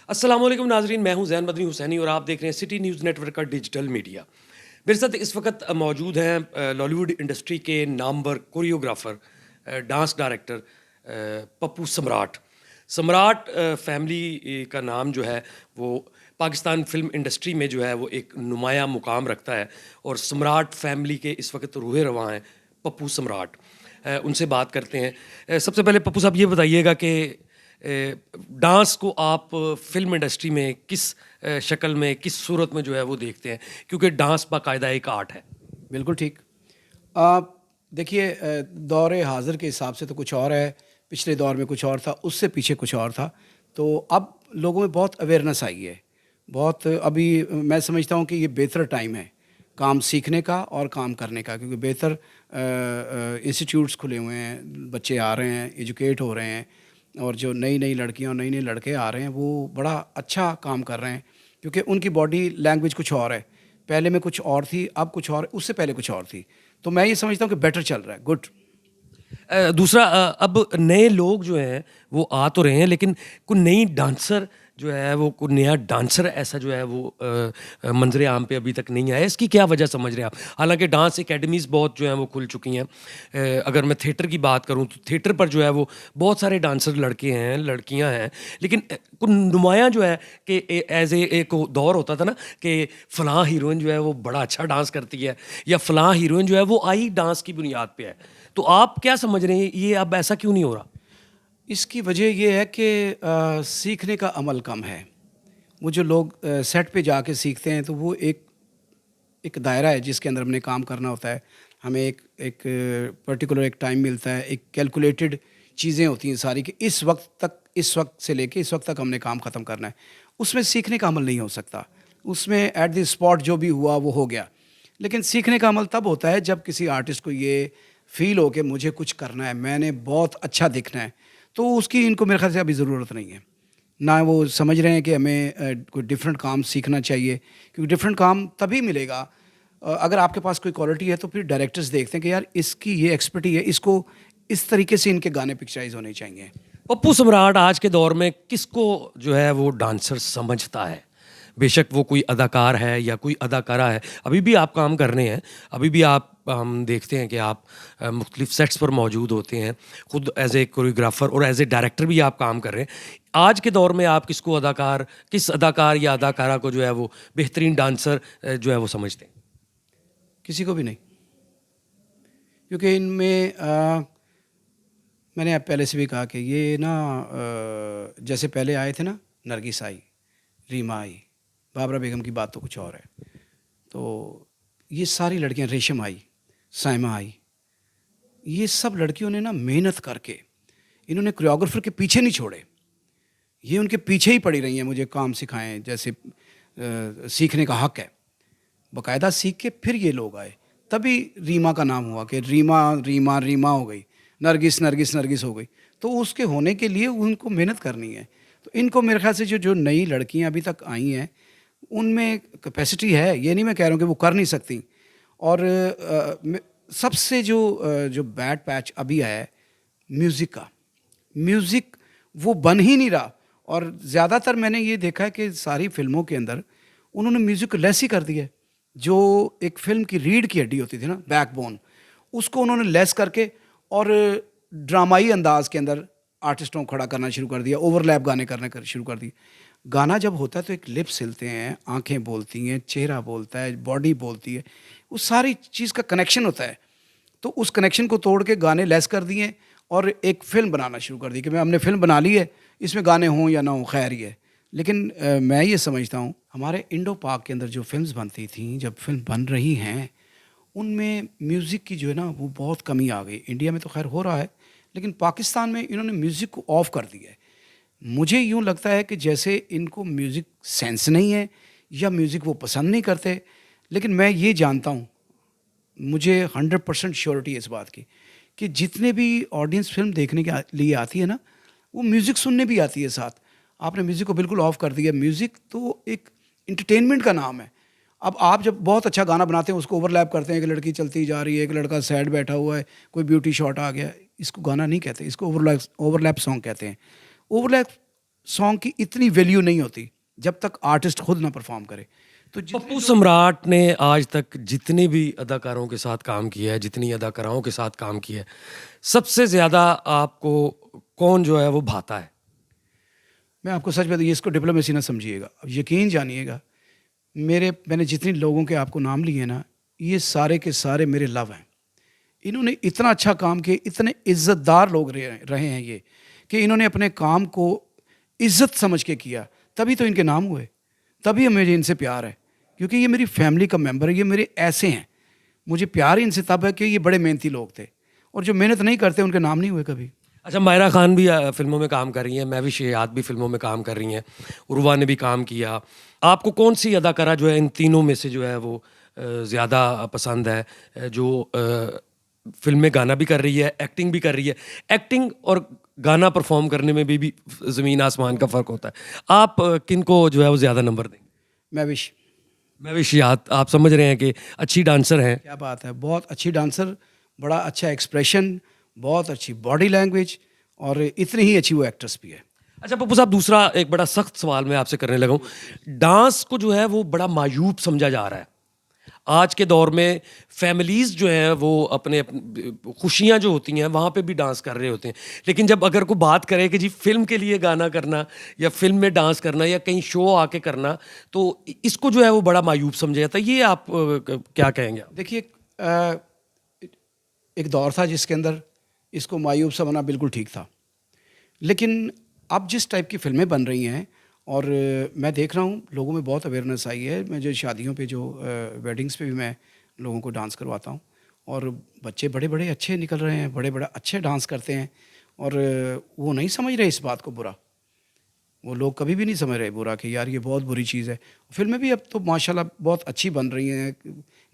अस्सलामुअलैकुम नाजरीन, मैं हूं जैन मदनी हुसैनी और आप देख रहे हैं सिटी न्यूज़ नेटवर्क का डिजिटल मीडिया। मेरे साथ इस वक्त मौजूद हैं लॉलीवुड इंडस्ट्री के Namvar choreographer, dance director Pappu सम्राट। सम्राट फैमिली का नाम जो है वो पाकिस्तान फिल्म इंडस्ट्री में जो है वो एक नुमाया मुकाम रखता है और सम्राट फैमिली के इस वक्त रूहे रवां हैं पप्पू सम्राट। उनसे बात करते हैं। सबसे पहले पप्पू साहब ये बताइएगा कि डांस को आप फिल्म इंडस्ट्री में किस शक्ल में, किस सूरत में जो है वो देखते हैं, क्योंकि डांस बाकायदा एक आर्ट है। बिल्कुल ठीक। आप देखिए, दौर हाज़िर के हिसाब से तो कुछ और है, पिछले दौर में कुछ और था, उससे पीछे कुछ और था। तो अब लोगों में बहुत अवेयरनेस आई है, बहुत अभी मैं समझता हूँ कि ये बेहतर टाइम है काम सीखने का और काम करने का, क्योंकि बेहतर इंस्टीट्यूट्स खुले हुए हैं, बच्चे आ रहे हैं, एजुकेट हो रहे हैं, और जो नई नई लड़कियाँ और नई नई लड़के आ रहे हैं वो बड़ा अच्छा काम कर रहे हैं, क्योंकि उनकी बॉडी लैंग्वेज कुछ और है। पहले में कुछ और थी, अब कुछ और, उससे पहले कुछ और थी। तो मैं ये समझता हूँ कि बेटर चल रहा है, गुड। दूसरा, अब नए लोग जो हैं वो आ तो रहे हैं, लेकिन कोई नई डांसर जो है वो, कोई नया डांसर ऐसा जो है वो मंजरे आम पे अभी तक नहीं आया। इसकी क्या वजह समझ रहे हैं आप? हालांकि डांस एकेडमीज़ बहुत जो हैं वो खुल चुकी हैं। अगर मैं थिएटर की बात करूं तो थिएटर पर जो है वो बहुत सारे डांसर लड़के हैं, लड़कियां हैं, लेकिन कोई नुमाया जो है कि एज ए एक दौर होता था ना कि फ़लाँ हीरोइन जो है वो बड़ा अच्छा डांस करती है, या फ़लाँ हीरोइन जो है वो आई डांस की बुनियाद पे है। तो आप क्या समझ रहे हैं, ये अब ऐसा क्यों नहीं हो रहा? इसकी वजह ये है कि सीखने का अमल कम है। वो जो लोग सेट पे जाके सीखते हैं, तो वो एक एक दायरा है जिसके अंदर हमने काम करना होता है। हमें एक एक पर्टिकुलर एक टाइम मिलता है, एक कैलकुलेटेड चीज़ें होती हैं सारी, कि इस वक्त तक, इस वक्त से लेके इस वक्त तक हमने काम ख़त्म करना है। उसमें सीखने का अमल नहीं हो सकता। उसमें एट द स्पॉट जो भी हुआ वो हो गया। लेकिन सीखने का अमल तब होता है जब किसी आर्टिस्ट को ये फ़ील हो कि मुझे कुछ करना है, मैंने बहुत अच्छा दिखना है। तो उसकी इनको मेरे ख़्याल से अभी ज़रूरत नहीं है। ना वो समझ रहे हैं कि हमें कोई डिफरेंट काम सीखना चाहिए, क्योंकि डिफरेंट काम तभी मिलेगा अगर आपके पास कोई क्वालिटी है। तो फिर डायरेक्टर्स देखते हैं कि यार इसकी ये एक्सपर्टी है, इसको इस तरीके से इनके गाने पिक्चराइज होने चाहिए। पप्पू सम्राट आज के दौर में किसको जो है वो डांसर समझता है? बेशक वो कोई अदाकार है या कोई अदाकारा है, अभी भी आप काम कर रहे हैं, अभी भी आप, हम देखते हैं कि आप मुख्तलिफ सेट्स पर मौजूद होते हैं, खुद एज ए कोरियोग्राफर और एज ए डायरेक्टर भी आप काम कर रहे हैं। आज के दौर में आप किसको अदाकार, किस अदाकार या अदाकारा को जो है वो बेहतरीन डांसर जो है वो समझते हैं? किसी को भी नहीं, क्योंकि इनमें मैंने आप पहले से भी कहा कि ये ना जैसे पहले आए थे ना, नरगिस आई, रीमा आई, बाबरा बेगम की बात तो कुछ और है। तो ये सारी लड़कियां, रेशम आई, साइमा आई, ये सब लड़कियों ने ना मेहनत करके, इन्होंने कोरियोग्राफर के पीछे नहीं छोड़े, ये उनके पीछे ही पड़ी रही हैं, मुझे काम सिखाएं, जैसे सीखने का हक है। बाकायदा सीख के फिर ये लोग आए, तभी रीमा का नाम हुआ कि रीमा रीमा रीमा हो गई, नरगिस नरगिस नरगिस हो गई। तो उसके होने के लिए उनको मेहनत करनी है। तो इनको मेरे ख्याल से जो जो नई लड़कियां अभी तक आई हैं, उनमें कैपेसिटी है, ये नहीं मैं कह रहा हूँ कि वो कर नहीं सकती। और सबसे जो बैड पैच अभी आया है म्यूज़िक का, म्यूज़िक वो बन ही नहीं रहा। और ज़्यादातर मैंने ये देखा है कि सारी फिल्मों के अंदर उन्होंने म्यूज़िक को लेस ही कर दिया है। जो एक फिल्म की रीढ़ की हड्डी होती थी ना, बैकबोन, उसको उन्होंने लेस करके और ड्रामाई अंदाज के अंदर आर्टिस्टों को खड़ा करना शुरू कर दिया, ओवरलैप गाने करने शुरू कर दिए। गाना जब होता है तो एक लिप्स हिलते हैं, आंखें बोलती हैं, चेहरा बोलता है, बॉडी बोलती है, वो सारी चीज़ का कनेक्शन होता है। तो उस कनेक्शन को तोड़ के गाने लेस कर दिए और एक फ़िल्म बनाना शुरू कर दी कि मैं, हमने फ़िल्म बना ली है, इसमें गाने हों या ना हों खैर ही है। लेकिन मैं ये समझता हूँ हमारे इंडो पाक के अंदर जो फ़िल्म्स बनती थीं, जब फ़िल्म बन रही हैं, उनमें म्यूज़िक की जो है ना वो बहुत कमी आ गई। इंडिया में तो खैर हो रहा है, लेकिन पाकिस्तान में इन्होंने म्यूज़िक को ऑफ कर दिया है। मुझे यूँ लगता है कि जैसे इनको म्यूज़िक सेंस नहीं है, या म्यूज़िक वो पसंद नहीं करते। लेकिन मैं ये जानता हूँ, मुझे 100% श्योरिटी है इस बात की, कि जितने भी ऑडियंस फ़िल्म देखने के लिए आती है ना, वो म्यूज़िक सुनने भी आती है साथ। आपने म्यूज़िक को बिल्कुल ऑफ कर दिया। म्यूज़िक तो एक एंटरटेनमेंट का नाम है। अब आप जब बहुत अच्छा गाना बनाते हैं, उसको ओवरलैप करते हैं, एक लड़की चलती जा रही है, एक लड़का सैड बैठा हुआ है, कोई ब्यूटी शॉट आ गया, इसको गाना नहीं कहते, इसको ओवरलैप सॉन्ग कहते हैं। ओवरलैप सॉन्ग की इतनी वैल्यू नहीं होती जब तक आर्टिस्ट खुद ना परफॉर्म करे। तो पप्पू सम्राट ने आज तक जितने भी अदाकारों के साथ काम किया है, जितनी अदाकाराओं के साथ काम किया है, सबसे ज़्यादा आपको कौन जो है वो भाता है? मैं आपको सच बताइए, इसको डिप्लोमेसी ना समझिएगा, अब यकीन जानिएगा, मैंने जितने लोगों के आपको नाम लिए ना, ये सारे के सारे मेरे लव हैं। इन्होंने इतना अच्छा काम किया, इतने इज़्ज़तदार लोग रहे हैं ये, कि इन्होंने अपने काम को इज़्ज़त समझ के किया, तभी तो इनके नाम हुए, तभी मुझे इनसे प्यार है, क्योंकि ये मेरी फैमिली का मेंबर है, ये मेरे ऐसे हैं। मुझे प्यार इनसे तब है कि ये बड़े मेहनती लोग थे, और जो मेहनत नहीं करते उनके नाम नहीं हुए कभी। अच्छा, मायरा खान भी फिल्मों में काम कर रही हैं, महविश हयात भी फिल्मों में काम कर रही हैं, उर्वा ने भी काम किया। आपको कौन सी अदाकारा जो है इन तीनों में से जो है वो ज़्यादा पसंद है, जो फिल्म में गाना भी कर रही है, एक्टिंग भी कर रही है? एक्टिंग और गाना परफॉर्म करने में भी ज़मीन आसमान का फ़र्क होता है। आप किन को जो है वो ज़्यादा नंबर देंगे? महविश। महविश हयात, आप समझ रहे हैं कि अच्छी डांसर हैं। क्या बात है, बहुत अच्छी डांसर, बड़ा अच्छा एक्सप्रेशन, बहुत अच्छी बॉडी लैंग्वेज, और इतनी ही अच्छी वो एक्ट्रेस भी है। अच्छा पप्पू साहब, दूसरा एक बड़ा सख्त सवाल मैं आपसे करने लगा हूँ। डांस को जो है वो बड़ा मायूब समझा जा रहा है आज के दौर में। फैमिलीज़ जो हैं वो अपने खुशियाँ जो होती हैं वहाँ पे भी डांस कर रहे होते हैं, लेकिन जब अगर कोई बात करे कि जी फिल्म के लिए गाना करना या फिल्म में डांस करना या कहीं शो आके करना, तो इसको जो है वो बड़ा मायूब समझा जाता है। ये आप क्या कहेंगे आप? देखिए, एक दौर था जिसके अंदर इसको मायूब समझना बिल्कुल ठीक था, लेकिन अब जिस टाइप की फिल्में बन रही हैं, और मैं देख रहा हूँ लोगों में बहुत अवेयरनेस आई है। मैं जो शादियों पे, जो वेडिंग्स पे भी मैं लोगों को डांस करवाता हूँ, और बच्चे बड़े बड़े अच्छे निकल रहे हैं, बड़े बड़े अच्छे डांस करते हैं, और वो नहीं समझ रहे इस बात को बुरा। वो लोग कभी भी नहीं समझ रहे बुरा कि यार ये बहुत बुरी चीज़ है। फिल्में भी अब तो माशाल्लाह बहुत अच्छी बन रही हैं,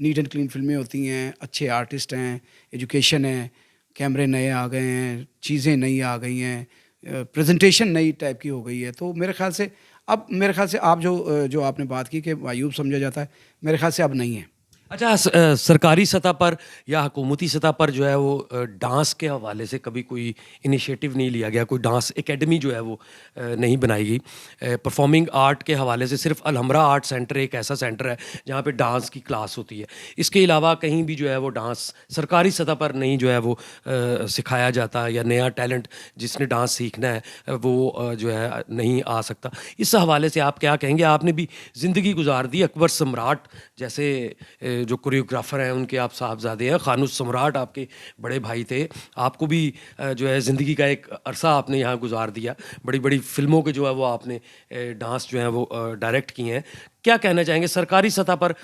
नीट एंड क्लीन फिल्में होती हैं, अच्छे आर्टिस्ट हैं, एजुकेशन है, कैमरे नए आ गए हैं, चीज़ें नई आ गई हैं, प्रेजेंटेशन नई टाइप की हो गई है। तो मेरे ख्याल से आप जो आपने बात की कि मायूब समझा जाता है, मेरे ख्याल से अब नहीं है। अच्छा, सरकारी सतह पर या हुकूमती सतह पर जो है वो डांस के हवाले से कभी कोई इनिशिएटिव नहीं लिया गया, कोई डांस एकेडमी जो है वो नहीं बनाई गई? परफॉर्मिंग आर्ट के हवाले से सिर्फ अलहमरा आर्ट सेंटर एक ऐसा सेंटर है जहाँ पे डांस की क्लास होती है। इसके अलावा कहीं भी जो है वो डांस सरकारी सतह पर नहीं जो है वो सिखाया जाता, या नया टैलेंट जिसने डांस सीखना है वो जो है नहीं आ सकता। इस हवाले से आप क्या कहेंगे? आपने भी ज़िंदगी गुजार दी, अकबर सम्राट जैसे जो कोरियोग्राफर हैं उनके आप साहबजादे हैं, खानूस सम्राट आपके बड़े भाई थे, आपको भी जो है ज़िंदगी का एक अरसा आपने यहाँ गुजार दिया, बड़ी बड़ी फिल्मों के जो है वो आपने डांस जो है वो डायरेक्ट किए हैं। क्या कहना चाहेंगे सरकारी सतह पर?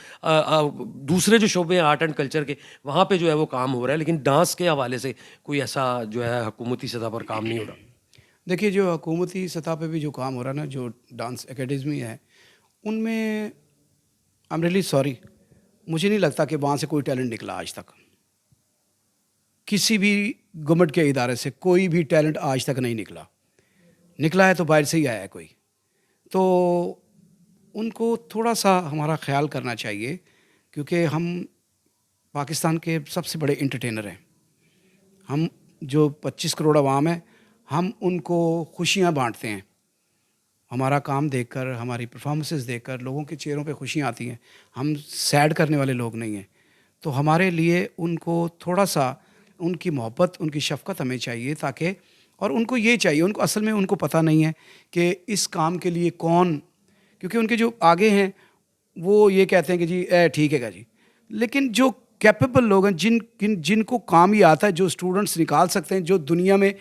दूसरे जो शोबे हैं आर्ट एंड कल्चर के, वहाँ पे जो है वो काम हो रहा है, लेकिन डांस के हवाले से कोई ऐसा जो है हुकूमती सतह पर काम नहीं हो रहा। देखिए, जो हुकूमती सतह पे भी जो काम हो रहा है ना, जो डांस एकेडमी है, उनमें आई एम रियली सॉरी, मुझे नहीं लगता कि वहाँ से कोई टैलेंट निकला आज तक। किसी भी गवर्नमेंट के इदारे से कोई भी टैलेंट आज तक नहीं निकला। निकला है तो बाहर से ही आया है कोई। तो उनको थोड़ा सा हमारा ख्याल करना चाहिए, क्योंकि हम पाकिस्तान के सबसे बड़े एंटरटेनर हैं। हम जो 25 करोड़ अवाम है, हम उनको खुशियाँ बांटते हैं। हमारा काम देखकर, हमारी परफॉर्मेंसेस देखकर लोगों के चेहरों पे खुशियाँ आती हैं। हम सैड करने वाले लोग नहीं हैं। तो हमारे लिए उनको थोड़ा सा उनकी मोहब्बत, उनकी शफ़क़त हमें चाहिए, ताकि, और उनको ये चाहिए, उनको असल में उनको पता नहीं है कि इस काम के लिए कौन, क्योंकि उनके जो आगे हैं वो ये कहते हैं कि जी ठीक है जी, लेकिन जो कैपेबल लोग हैं, जिनको काम ये आता है, जो स्टूडेंट्स निकाल सकते हैं, जो दुनिया में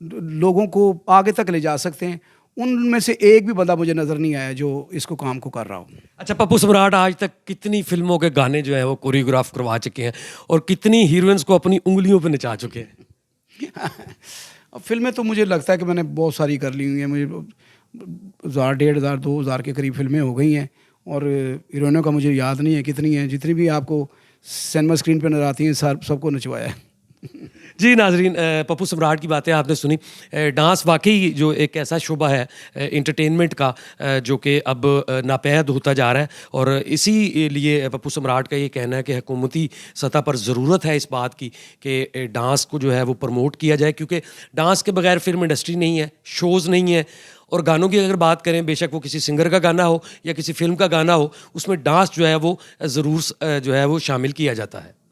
लोगों को आगे तक ले जा सकते हैं, उनमें से एक भी बंदा मुझे नज़र नहीं आया जो इसको काम को कर रहा हो। अच्छा पप्पू सम्राट आज तक कितनी फिल्मों के गाने जो हैं वो कोरियोग्राफ करवा चुके हैं, और कितनी हीरोइंस को अपनी उंगलियों पे नचा चुके हैं? अब फिल्में तो मुझे लगता है कि मैंने बहुत सारी कर ली हुई हैं। मुझे 1000, 1500, 2000 के करीब फिल्में हो गई हैं, और हीरोइनों का मुझे याद नहीं है कितनी हैं। जितनी भी आपको सिनेमा स्क्रीन पर नजर आती हैं, सबको नचवाया है। जी नाजरीन, पप्पू सम्राट की बातें आपने सुनी। डांस वाकई जो एक ऐसा शोबा है एंटरटेनमेंट का जो कि अब नापैद होता जा रहा है, और इसी लिए पप्पू सम्राट का ये कहना है कि हुकूमती सतह पर ज़रूरत है इस बात की कि डांस को जो है वो प्रमोट किया जाए, क्योंकि डांस के बगैर फिल्म इंडस्ट्री नहीं है, शोज़ नहीं है, और गानों की अगर बात करें, बेशक वो किसी सिंगर का गाना हो या किसी फ़िल्म का गाना हो, उसमें डांस जो है वो ज़रूर जो है वो शामिल किया जाता है।